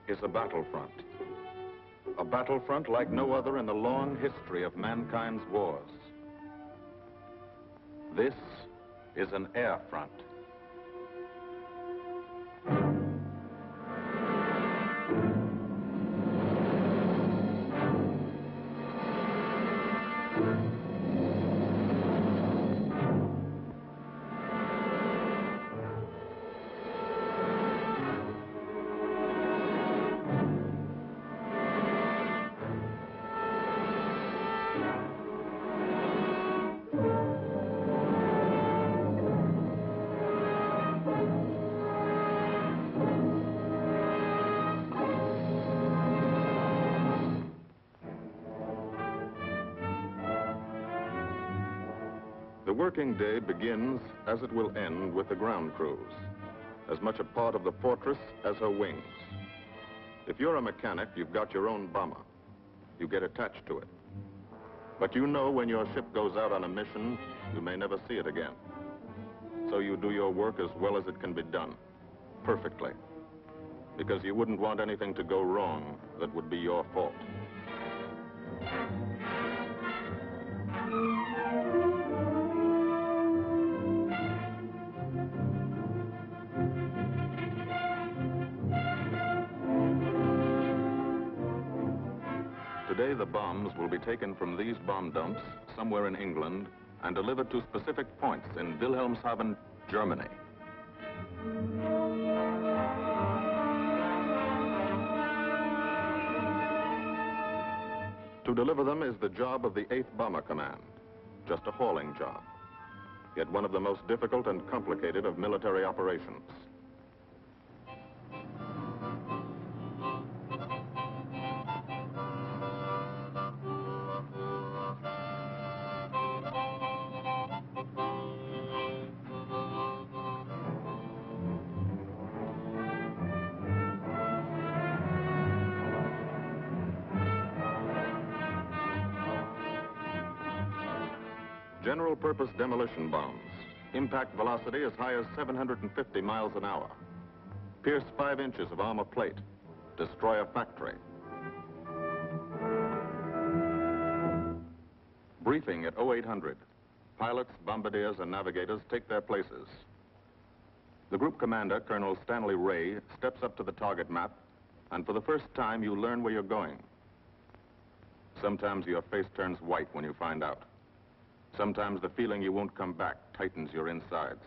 is a battlefront. A battlefront like no other in the long history of mankind's wars. This is an air front. The working day begins, as it will end, with the ground crews, as much a part of the fortress as her wings. If you're a mechanic, you've got your own bomber. You get attached to it. But you know when your ship goes out on a mission, you may never see it again. So you do your work as well as it can be done, perfectly, because you wouldn't want anything to go wrong that would be your fault. Today, the bombs will be taken from these bomb dumps somewhere in England and delivered to specific points in Wilhelmshaven, Germany. To deliver them is the job of the 8th Bomber Command, just a hauling job, yet one of the most difficult and complicated of military operations. General-purpose demolition bombs, impact velocity as high as 750 miles an hour, pierce 5 inches of armor plate, destroy a factory. Briefing at 0800. Pilots, bombardiers, and navigators take their places. The group commander, Colonel Stanley Ray, steps up to the target map, and for the first time, you learn where you're going. Sometimes your face turns white when you find out. Sometimes the feeling you won't come back tightens your insides.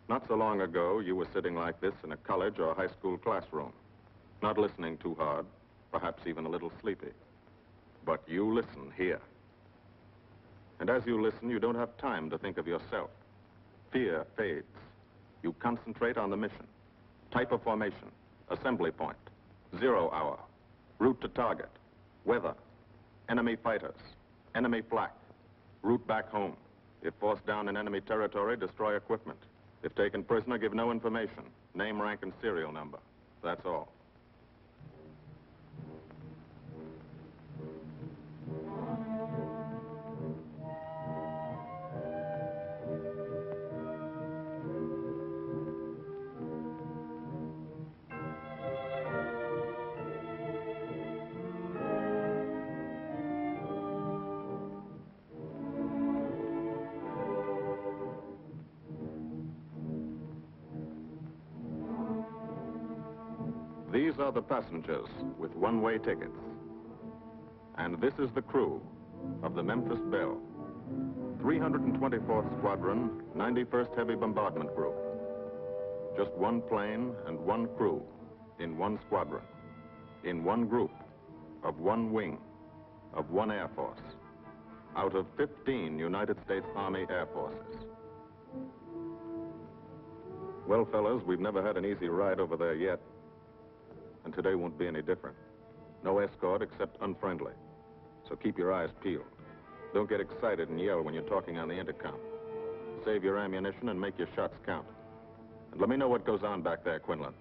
Not so long ago, you were sitting like this in a college or high school classroom, not listening too hard, perhaps even a little sleepy. But you listen here. And as you listen, you don't have time to think of yourself. Fear fades. You concentrate on the mission. Type of formation, assembly point, 0 hour, route to target, weather, enemy fighters, enemy flak, route back home. If forced down in enemy territory, destroy equipment. If taken prisoner, give no information. Name, rank, and serial number. That's all. These are the passengers with one-way tickets. And this is the crew of the Memphis Belle, 324th Squadron, 91st Heavy Bombardment Group. Just one plane and one crew in one squadron, in one group, of one wing, of one Air Force, out of 15 United States Army Air Forces. Well, fellas, we've never had an easy ride over there yet. And today won't be any different. No escort except unfriendly. So keep your eyes peeled. Don't get excited and yell when you're talking on the intercom. Save your ammunition and make your shots count. And let me know what goes on back there, Quinlan.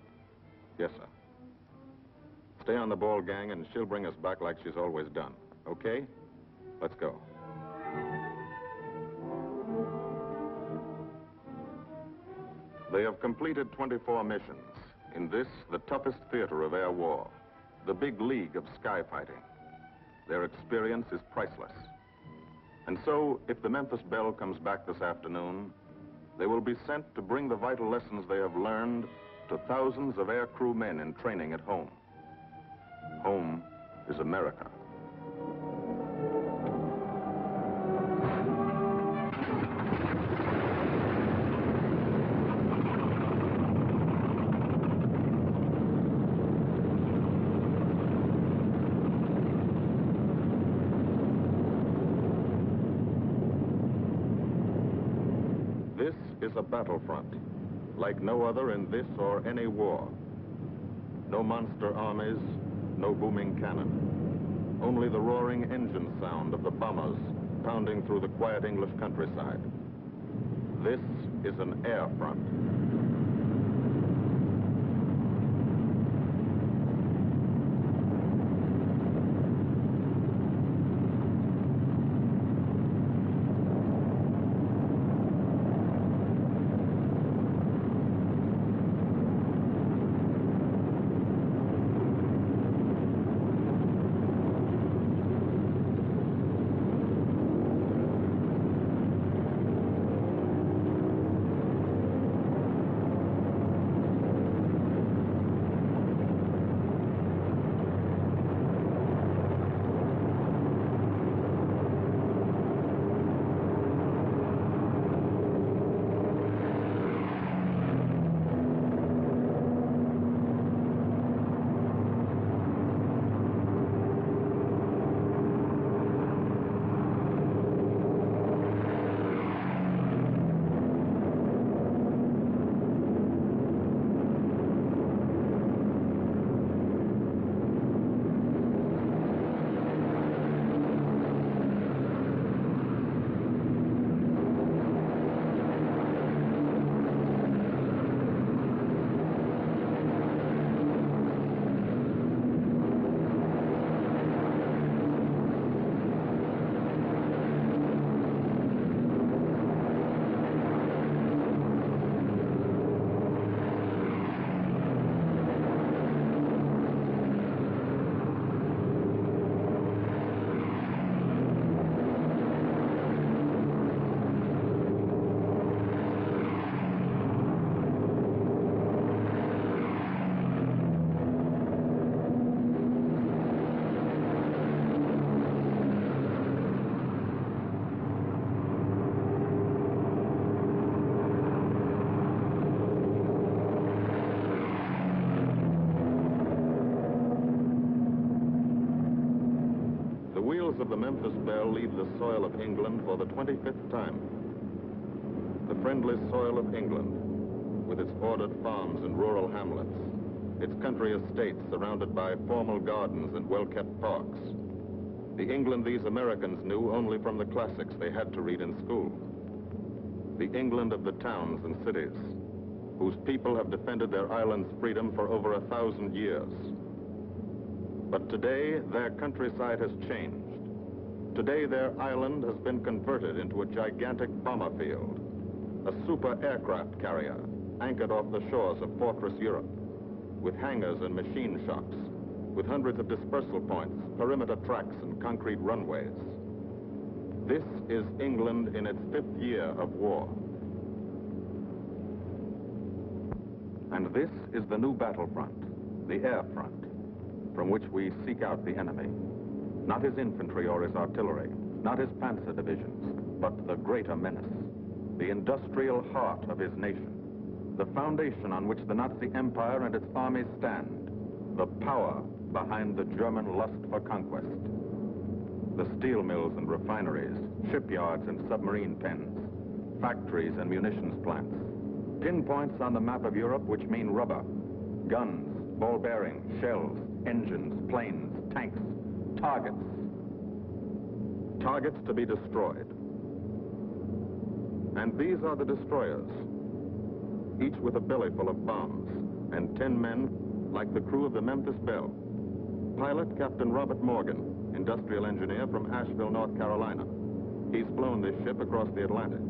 Yes, sir. Stay on the ball, gang, and she'll bring us back like she's always done. Okay? Let's go. They have completed 24 missions In this, the toughest theater of air war, the big league of sky fighting, their experience is priceless. And so, if the Memphis Belle comes back this afternoon, they will be sent to bring the vital lessons they have learned to thousands of air crew men in training at home. Home is America. This is a battlefront, like no other in this or any war. No monster armies, no booming cannon. Only the roaring engine sound of the bombers pounding through the quiet English countryside. This is an air front. Of the Memphis Belle leave the soil of England for the 25th time. The friendly soil of England, with its ordered farms and rural hamlets, its country estates surrounded by formal gardens and well-kept parks. The England these Americans knew only from the classics they had to read in school. The England of the towns and cities, whose people have defended their island's freedom for over 1,000 years. But today, their countryside has changed. Today, their island has been converted into a gigantic bomber field, a super aircraft carrier anchored off the shores of Fortress Europe, with hangars and machine shops, with hundreds of dispersal points, perimeter tracks, and concrete runways. This is England in its 5th year of war. And this is the new battlefront, the air front, from which we seek out the enemy. Not his infantry or his artillery, not his panzer divisions, but the greater menace, the industrial heart of his nation, the foundation on which the Nazi Empire and its armies stand, the power behind the German lust for conquest. The steel mills and refineries, shipyards and submarine pens, factories and munitions plants, pinpoints on the map of Europe which mean rubber, guns, ball bearings, shells, engines, planes, tanks, targets. Targets to be destroyed. And these are the destroyers, each with a belly full of bombs, and 10 men like the crew of the Memphis Belle. Pilot Captain Robert Morgan, industrial engineer from Asheville, North Carolina. He's flown this ship across the Atlantic.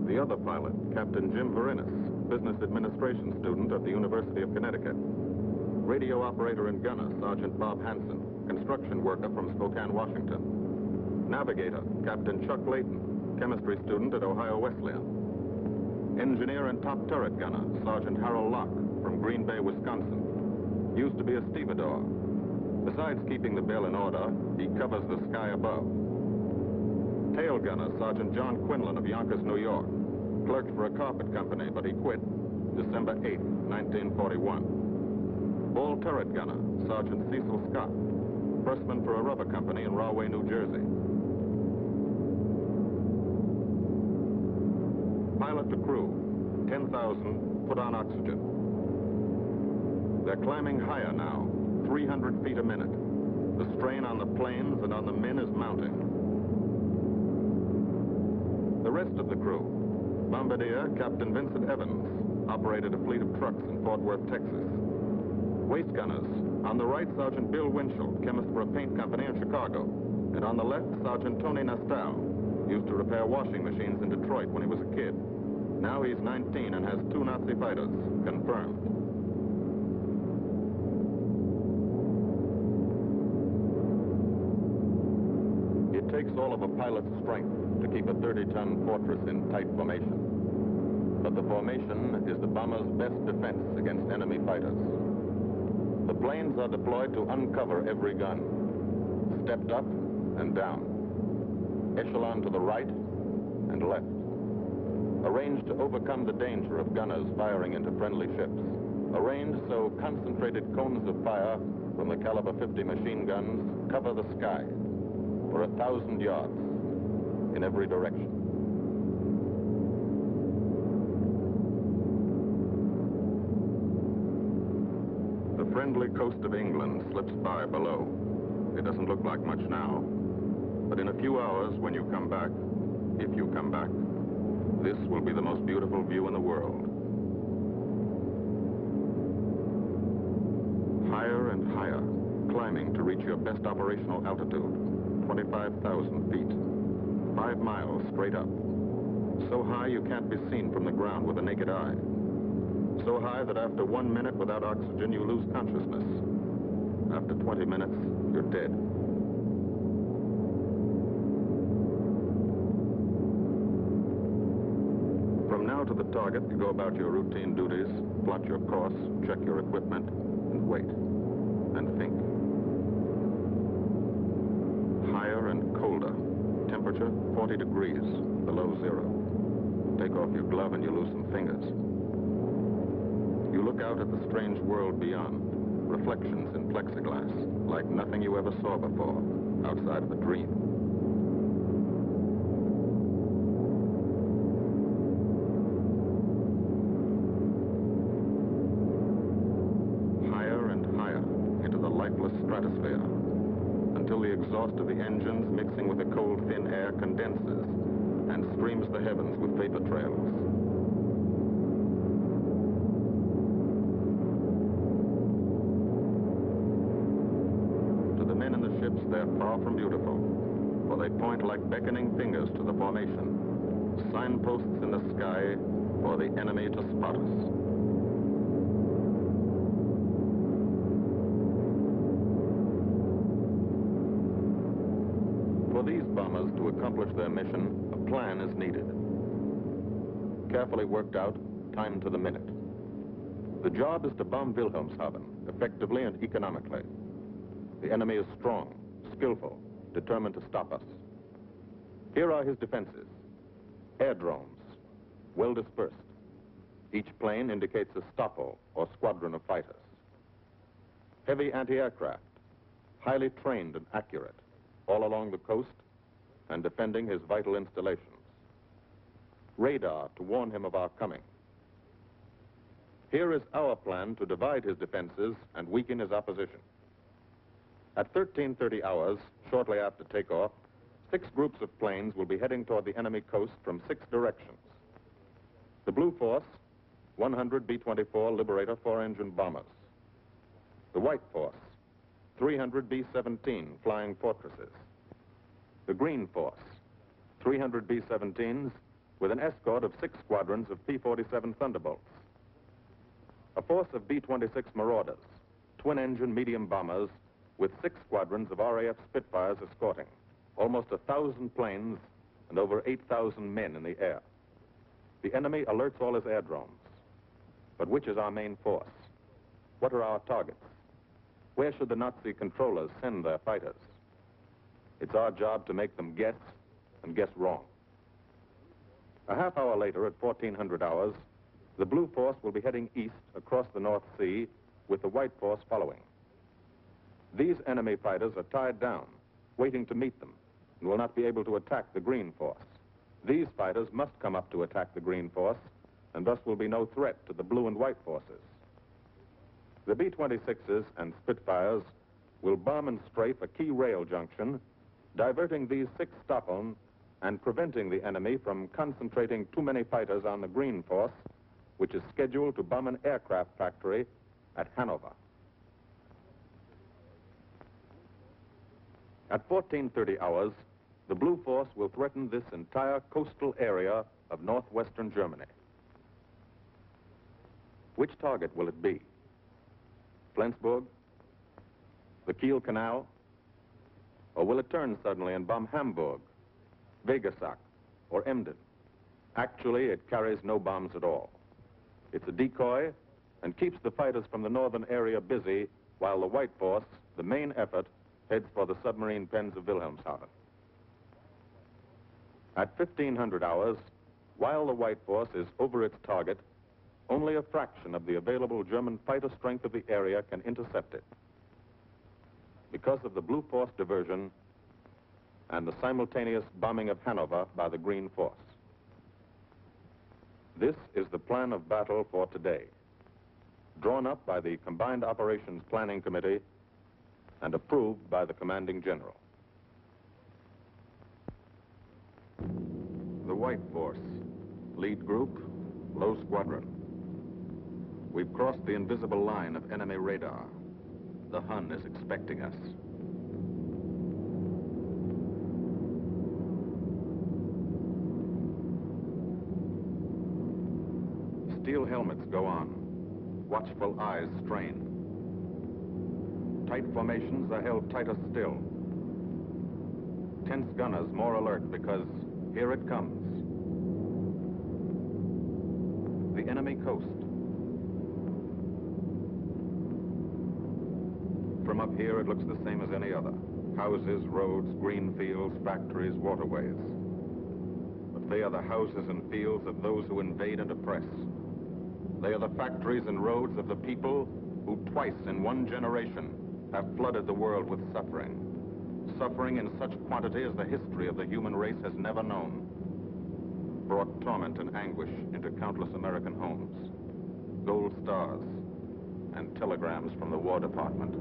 The other pilot, Captain Jim Verinis, business administration student at the University of Connecticut. Radio operator and gunner, Sergeant Bob Hansen, construction worker from Spokane, Washington. Navigator, Captain Chuck Layton, chemistry student at Ohio Wesleyan. Engineer and top turret gunner, Sergeant Harold Locke from Green Bay, Wisconsin. Used to be a stevedore. Besides keeping the Belle in order, he covers the sky above. Tail gunner, Sergeant John Quinlan of Yonkers, New York. Clerked for a carpet company, but he quit December 8, 1941. Ball turret gunner, Sergeant Cecil Scott. Firstman for a rubber company in Rahway, New Jersey. Pilot to crew, 10,000, put on oxygen. They're climbing higher now, 300 feet a minute. The strain on the planes and on the men is mounting. The rest of the crew, Bombardier Captain Vincent Evans, operated a fleet of trucks in Fort Worth, Texas. Waist gunners, on the right, Sergeant Bill Winchell, chemist for a paint company in Chicago. And on the left, Sergeant Tony Nastal, used to repair washing machines in Detroit when he was a kid. Now he's 19 and has 2 Nazi fighters, confirmed. It takes all of a pilot's strength to keep a 30-ton fortress in tight formation. But the formation is the bomber's best defense against enemy fighters. The planes are deployed to uncover every gun. Stepped up and down. Echelon to the right and left. Arranged to overcome the danger of gunners firing into friendly ships. Arranged so concentrated cones of fire from the caliber 50 machine guns cover the sky for 1,000 yards in every direction. The friendly coast of England slips by below. It doesn't look like much now, but in a few hours when you come back, if you come back, this will be the most beautiful view in the world. Higher and higher, climbing to reach your best operational altitude, 25,000 feet, 5 miles straight up. So high you can't be seen from the ground with the naked eye. So high that after 1 minute without oxygen, you lose consciousness. After 20 minutes, you're dead. From now to the target, you go about your routine duties, plot your course, check your equipment, and wait, and think. Higher and colder. Temperature, 40 degrees, below zero. Take off your glove and you lose some fingers. You look out at the strange world beyond, reflections in plexiglass, like nothing you ever saw before, outside of a dream. Higher and higher into the lifeless stratosphere, until the exhaust of the engines mixing with the cold, thin air condenses and streams the heavens with vapor trails. To the men in the ships, they're far from beautiful, for they point like beckoning fingers to the formation, signposts in the sky for the enemy to spot us. For these bombers to accomplish their mission, a plan is needed. Carefully worked out, timed to the minute. The job is to bomb Wilhelmshaven effectively and economically. The enemy is strong, skillful, determined to stop us. Here are his defenses. Airdromes, well dispersed. Each plane indicates a stoppo or squadron of fighters. Heavy anti-aircraft, highly trained and accurate, all along the coast and defending his vital installations. Radar to warn him of our coming. Here is our plan to divide his defenses and weaken his opposition. At 13:30 hours, shortly after takeoff, 6 groups of planes will be heading toward the enemy coast from 6 directions. The Blue Force, 100 B-24 Liberator 4-engine bombers. The White Force, 300 B-17 Flying Fortresses. The Green Force, 300 B-17s with an escort of 6 squadrons of P-47 Thunderbolts. A force of B-26 Marauders, twin-engine medium bombers with 6 squadrons of RAF Spitfires escorting. Almost 1,000 planes and over 8,000 men in the air. The enemy alerts all his aerodromes. But which is our main force? What are our targets? Where should the Nazi controllers send their fighters? It's our job to make them guess, and guess wrong. A half hour later, at 1400 hours, the Blue Force will be heading east across the North Sea with the White Force following. These enemy fighters are tied down, waiting to meet them, and will not be able to attack the Green Force. These fighters must come up to attack the Green Force, and thus will be no threat to the Blue and White Forces. The B-26s and Spitfires will bomb and strafe a key rail junction, diverting these 6 Stockholm and preventing the enemy from concentrating too many fighters on the Green Force, which is scheduled to bomb an aircraft factory at Hanover. At 1430 hours, the Blue Force will threaten this entire coastal area of northwestern Germany. Which target will it be? Flensburg? The Kiel Canal? Or will it turn suddenly and bomb Hamburg, Wegesack, or Emden? Actually, it carries no bombs at all. It's a decoy and keeps the fighters from the northern area busy while the White Force, the main effort, heads for the submarine pens of Wilhelmshaven. At 1500 hours, while the White Force is over its target, only a fraction of the available German fighter strength of the area can intercept it. Because of the Blue Force diversion and the simultaneous bombing of Hanover by the Green Force. This is the plan of battle for today, drawn up by the Combined Operations Planning Committee and approved by the Commanding General. The White Force, lead group, low squadron. We've crossed the invisible line of enemy radar. The Hun is expecting us. Steel helmets go on. Watchful eyes strain. Tight formations are held tighter still. Tense gunners more alert because here it comes. The enemy coast. From up here, it looks the same as any other. Houses, roads, green fields, factories, waterways. But they are the houses and fields of those who invade and oppress. They are the factories and roads of the people who twice in one generation have flooded the world with suffering. Suffering in such quantity as the history of the human race has never known. Brought torment and anguish into countless American homes. Gold stars and telegrams from the War Department.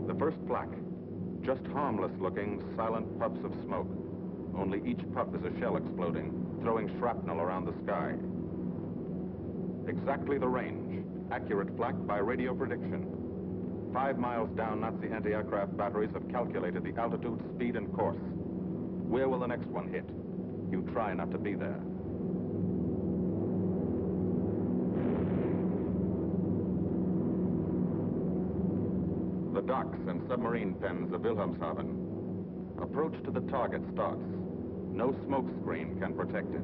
The first flak, just harmless-looking, silent puffs of smoke. Only each puff is a shell exploding, throwing shrapnel around the sky. Exactly the range, accurate flak by radio prediction. 5 miles down, Nazi anti-aircraft batteries have calculated the altitude, speed, and course. Where will the next one hit? You try not to be there. The docks and submarine pens of Wilhelmshaven. Approach to the target starts. No smoke screen can protect it.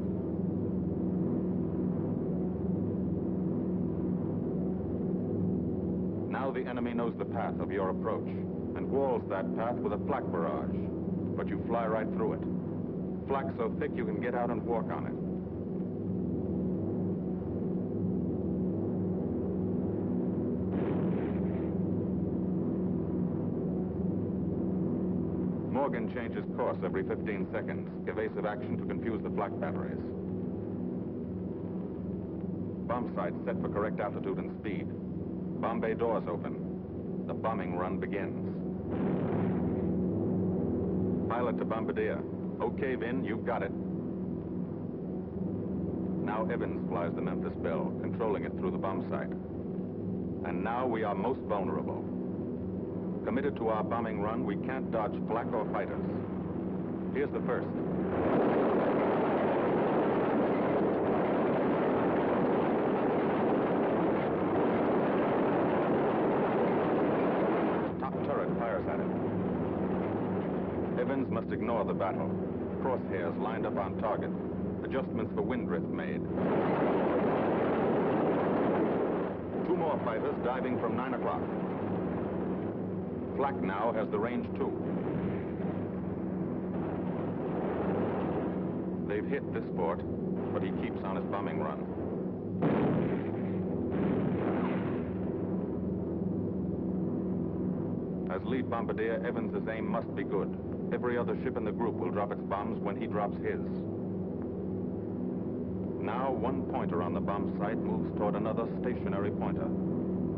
Now the enemy knows the path of your approach and walls that path with a flak barrage, but you fly right through it. Flak so thick you can get out and walk on it. Morgan changes course every 15 seconds. Evasive action to confuse the flak batteries. Bomb sight set for correct altitude and speed. Bomb bay doors open. The bombing run begins. Pilot to bombardier. Okay, Vin, you've got it. Now Evans flies the Memphis Belle, controlling it through the bomb sight. And now we are most vulnerable. Committed to our bombing run, we can't dodge flak or fighters. Here's the first. Top turret fires at it. Evans must ignore the battle. Crosshairs lined up on target. Adjustments for wind drift made. 2 more fighters diving from 9 o'clock. Flak now has the range too. They've hit this fort, but he keeps on his bombing run. As lead bombardier, Evans's aim must be good. Every other ship in the group will drop its bombs when he drops his. Now, one pointer on the bomb site moves toward another stationary pointer.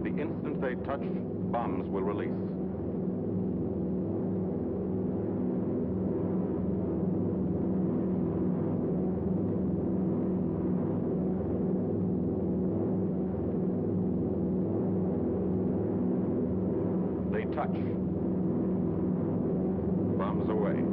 The instant they touch, bombs will release. They touch. Bombs away.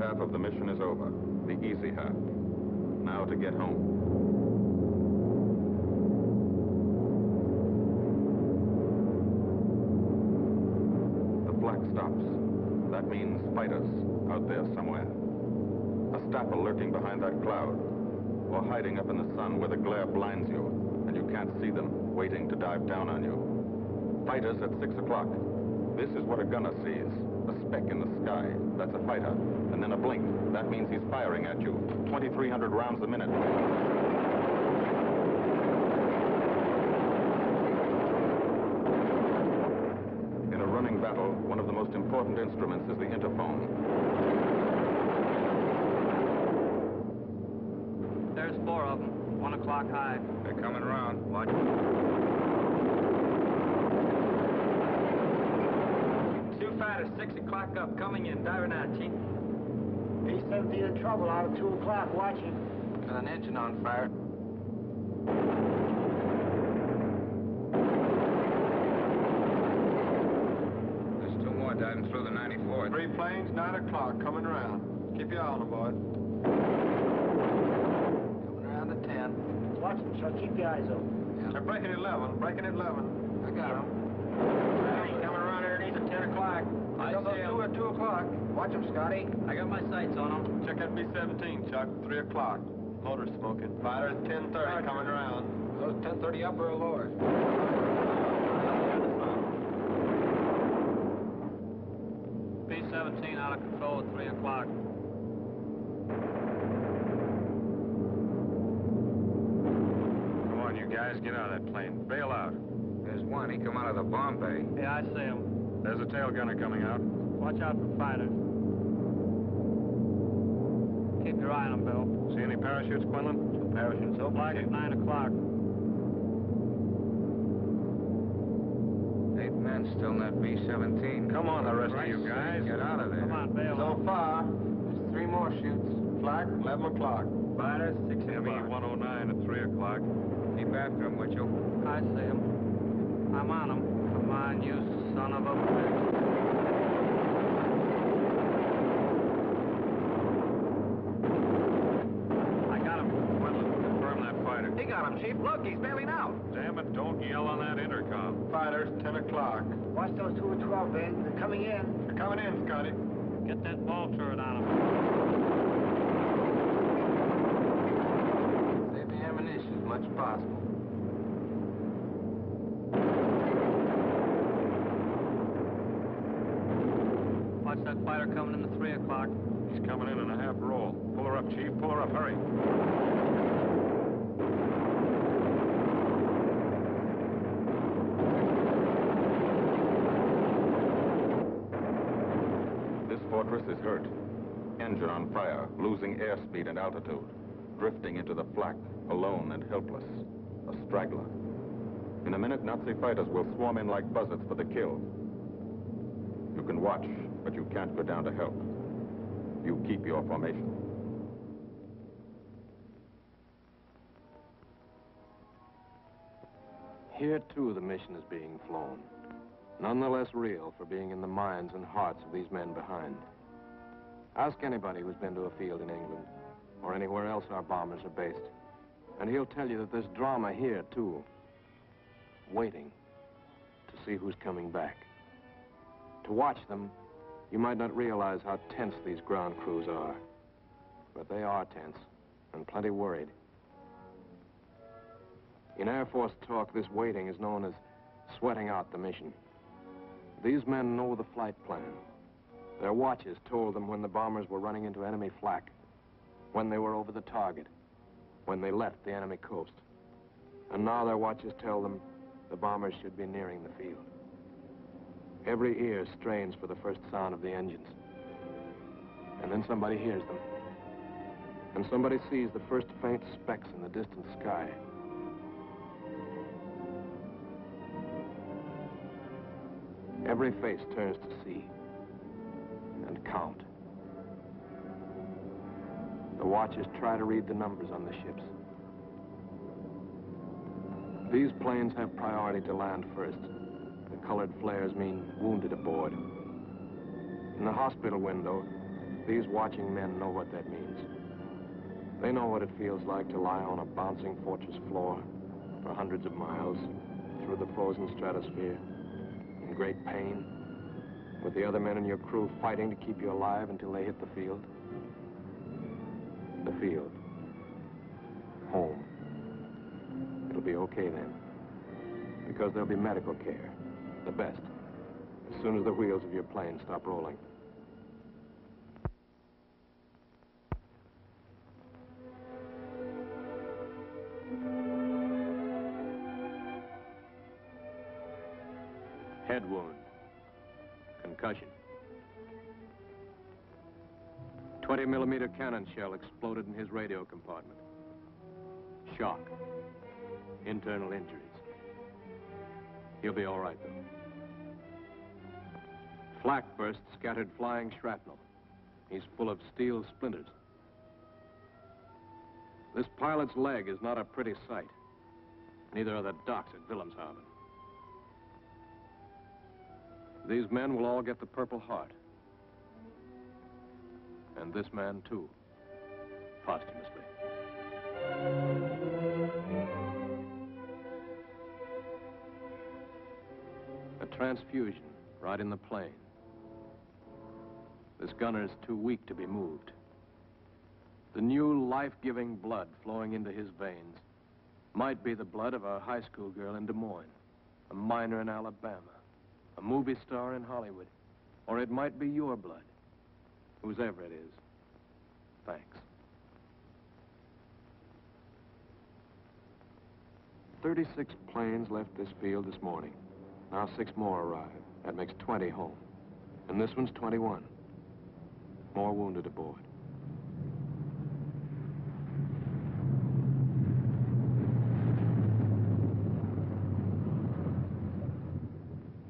Half of the mission is over, the easy half. Now to get home. The flak stops. That means fighters out there somewhere. A stapel lurking behind that cloud, or hiding up in the sun where the glare blinds you and you can't see them, waiting to dive down on you. Fighters at 6 o'clock. This is what a gunner sees. A speck in the sky. That's a fighter. And then a blink. That means he's firing at you. 2,300 rounds a minute. In a running battle, one of the most important instruments is the interphone. There's 4 of them. 1 o'clock high. They're coming around. Watch. Fighters, 6 o'clock up, coming in, diving out, Chief. B-17 in trouble out at 2 o'clock, watching. Got an engine on fire. There's 2 more diving through the 94th. 3 planes, 9 o'clock, coming around. Keep your eye on them, boy. Coming around to 10. Watch them, Chuck. Keep your eyes open. Yeah. They're breaking at 11, breaking at 11. I got them. Coming around underneath at 10 o'clock. I got those see 'em. 2 at 2 o'clock. Watch them, Scotty. I got my sights on them. Check that B-17, Chuck. 3 o'clock. Motor smoking. Fighters, 10:30, coming around. Those 10:30 upper or lower? B-17 out of control at 3 o'clock. Come on, you guys, get out of that plane. Bail out. There's one. He come out of the bomb bay. Yeah, I see him. There's a tail gunner coming out. Watch out for fighters. Keep your eye on them, Bill. See any parachutes, Quinlan? 2 parachutes. So black at 9 o'clock. 8 men still in that B-17. Come on, the rest of you guys. Get out of there. Come on, bail. So far, there's 3 more shoots. Flak, 11 o'clock. Fighters, 6 ME 109 at 3 o'clock. Keep after him, would you? I see him. I'm on him. Come on, you son of a bitch. I got him. Quinlan, confirm that fighter. He got got him, Chief. Look, he's bailing out. Damn it, don't yell on that intercom. Fighters, 10 o'clock. Watch those 2 and 12, Ben. They're coming in. They're coming in, Scotty. Get that ball turret on him. Save the ammunition as much as possible. Watch that fighter coming in the 3 o'clock. He's coming in a half roll. Pull her up, Chief. Pull her up. Hurry. This fortress is hurt. Engine on fire, losing airspeed and altitude. Drifting into the flak, alone and helpless. A straggler. In a minute, Nazi fighters will swarm in like buzzards for the kill. You can watch, but you can't go down to help. You keep your formation. Here, too, the mission is being flown. None the less real for being in the minds and hearts of these men behind. Ask anybody who's been to a field in England, or anywhere else our bombers are based, and he'll tell you that there's drama here, too. Waiting to see who's coming back. To watch them, you might not realize how tense these ground crews are. But they are tense, and plenty worried. In Air Force talk, this waiting is known as sweating out the mission. These men know the flight plan. Their watches told them when the bombers were running into enemy flak, when they were over the target, when they left the enemy coast. And now their watches tell them the bombers should be nearing the field. Every ear strains for the first sound of the engines. And then somebody hears them. And somebody sees the first faint specks in the distant sky. Every face turns to see and count. The watchers try to read the numbers on the ships. These planes have priority to land first. The colored flares mean wounded aboard. In the hospital window, these watching men know what that means. They know what it feels like to lie on a bouncing fortress floor for hundreds of miles through the frozen stratosphere in great pain, with the other men in your crew fighting to keep you alive until they hit the field. The field. Home. It'll be okay then, because there'll be medical care. The best, as soon as the wheels of your plane stop rolling. Head wound. Concussion. 20-millimeter cannon shell exploded in his radio compartment. Shock. Internal injuries. He'll be all right, though. Flak burst scattered flying shrapnel. He's full of steel splinters. This pilot's leg is not a pretty sight. Neither are the docks at Wilhelmshaven. These men will all get the Purple Heart. And this man, too, posthumously. A transfusion right in the plane. This gunner's too weak to be moved. The new life-giving blood flowing into his veins might be the blood of a high school girl in Des Moines, a miner in Alabama, a movie star in Hollywood, or it might be your blood, whosever it is. Thanks. 36 planes left this field this morning. Now 6 more arrive. That makes 20 home. And this one's 21. More wounded aboard.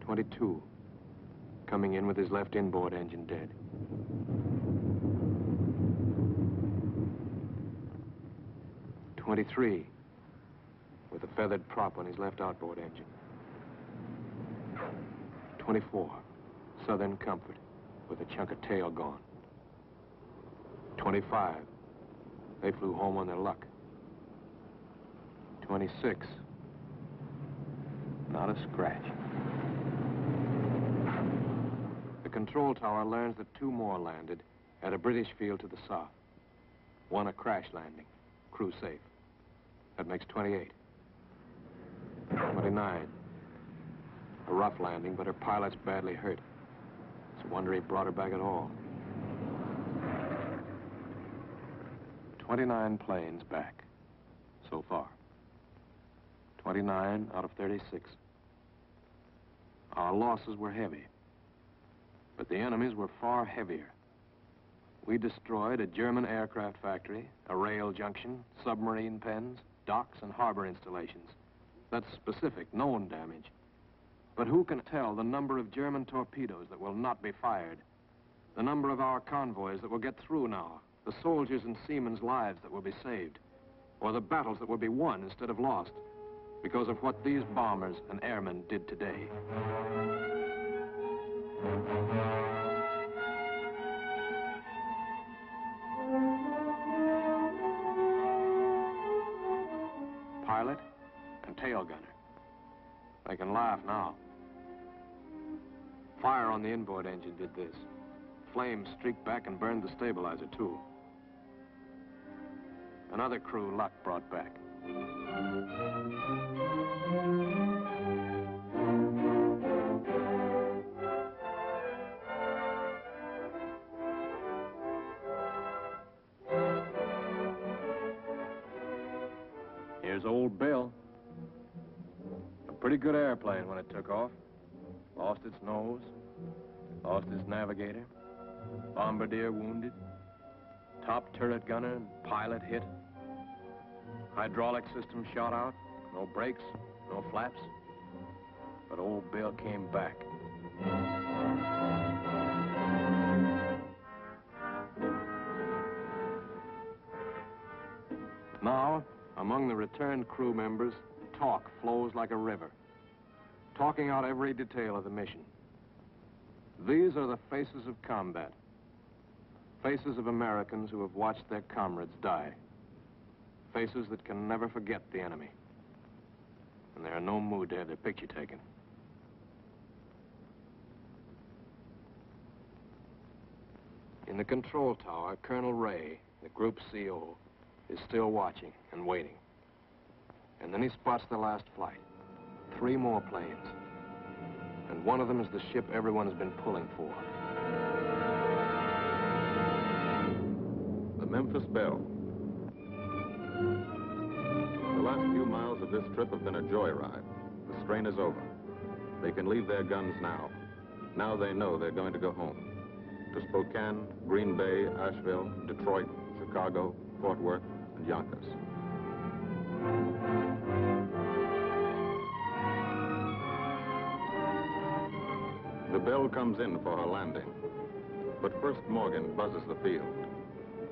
.22, coming in with his left inboard engine dead. .23, with a feathered prop on his left outboard engine. 24, Southern Comfort, with a chunk of tail gone. 25, they flew home on their luck. 26. Not a scratch. The control tower learns that 2 more landed at a British field to the south. 1 a crash landing, crew safe. That makes 28. 29. A rough landing, but her pilot's badly hurt. It's a wonder he brought her back at all. 29 planes back, so far. 29 out of 36. Our losses were heavy, but the enemy's were far heavier. We destroyed a German aircraft factory, a rail junction, submarine pens, docks, and harbor installations. That's specific, known damage. But who can tell the number of German torpedoes that will not be fired, the number of our convoys that will get through now, the soldiers' and seamen's lives that will be saved, or the battles that will be won instead of lost because of what these bombers and airmen did today. Pilot and tail gunner. They can laugh now. Fire on the inboard engine did this. Flames streaked back and burned the stabilizer, too. Another crew luck brought back. Here's old Bill. A pretty good airplane when it took off. Lost its nose, lost its navigator, bombardier wounded, top turret gunner and pilot hit, hydraulic system shot out, no brakes, no flaps. But old Bill came back. Now, among the returned crew members, talk flows like a river, talking out every detail of the mission. These are the faces of combat, faces of Americans who have watched their comrades die, faces that can never forget the enemy, and they're in no mood to have their picture taken. In the control tower, Colonel Ray, the group CO, is still watching and waiting. And then he spots the last flight. 3 more planes. And one of them is the ship everyone has been pulling for. The Memphis Belle. The last few miles of this trip have been a joyride. The strain is over. They can leave their guns now. Now they know they're going to go home. To Spokane, Green Bay, Asheville, Detroit, Chicago, Fort Worth, and Yonkers. The Belle comes in for her landing. But first Morgan buzzes the field,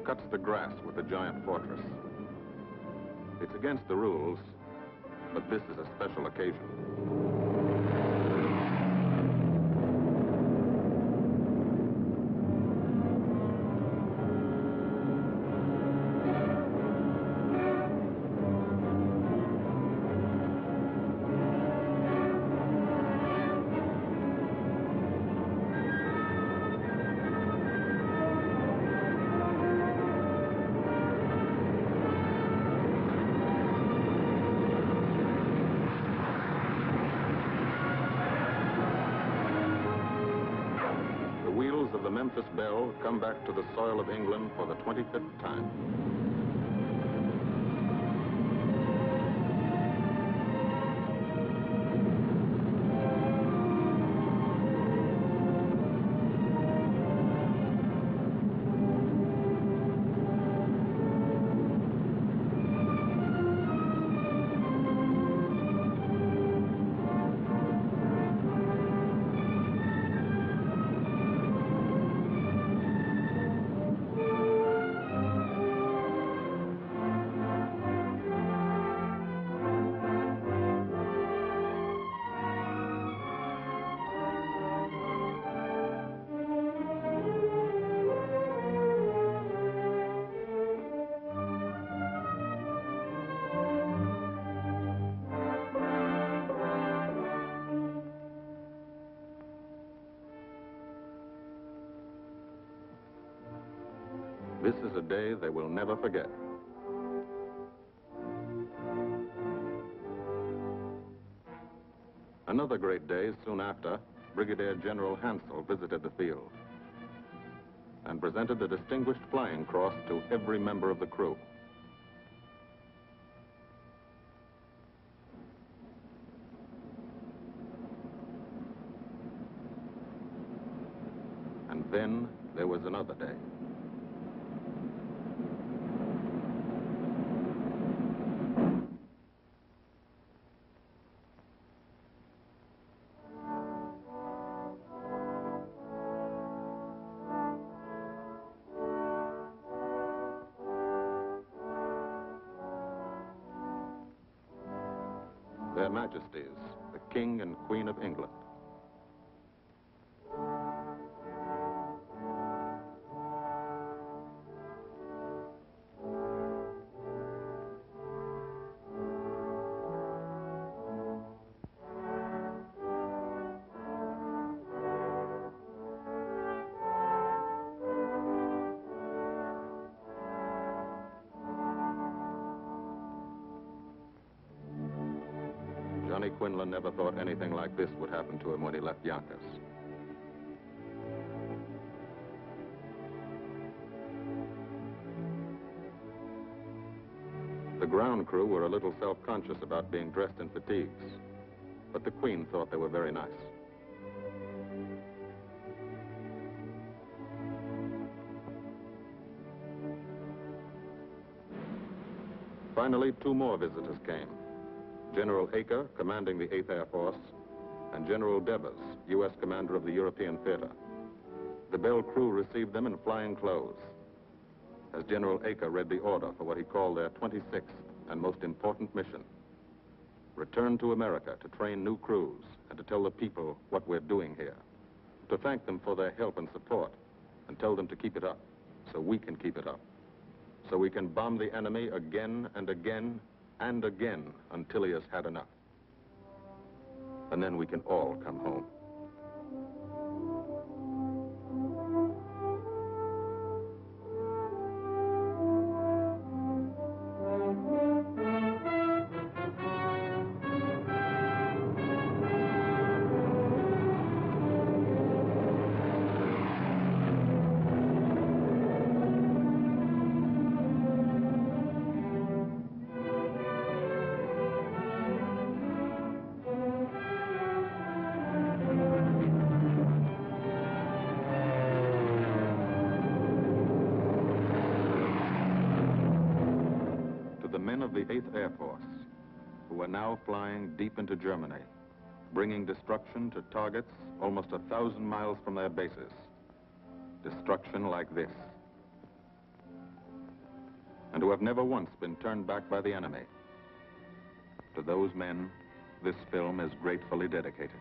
cuts the grass with the giant fortress. It's against the rules, but this is a special occasion. The Memphis Belle come back to the soil of England for the 25th time. This is a day they will never forget. Another great day soon after, Brigadier General Hansel visited the field and presented the Distinguished Flying Cross to every member of the crew. And then there was another day. Their Majesties, the King and Queen of England. Johnny Quinlan never thought anything like this would happen to him when he left Yonkers. The ground crew were a little self-conscious about being dressed in fatigues, but the Queen thought they were very nice. Finally, two more visitors came. General Acre, commanding the 8th Air Force, and General Devers, U.S. commander of the European Theater. The Belle crew received them in flying clothes, as General Acre read the order for what he called their 26th and most important mission. Return to America to train new crews and to tell the people what we're doing here. To thank them for their help and support and tell them to keep it up so we can keep it up. So we can bomb the enemy again and again and again until he has had enough. And then we can all come home. Of the 8th Air Force, who are now flying deep into Germany, bringing destruction to targets almost 1,000 miles from their bases. Destruction like this. And who have never once been turned back by the enemy. To those men, this film is gratefully dedicated.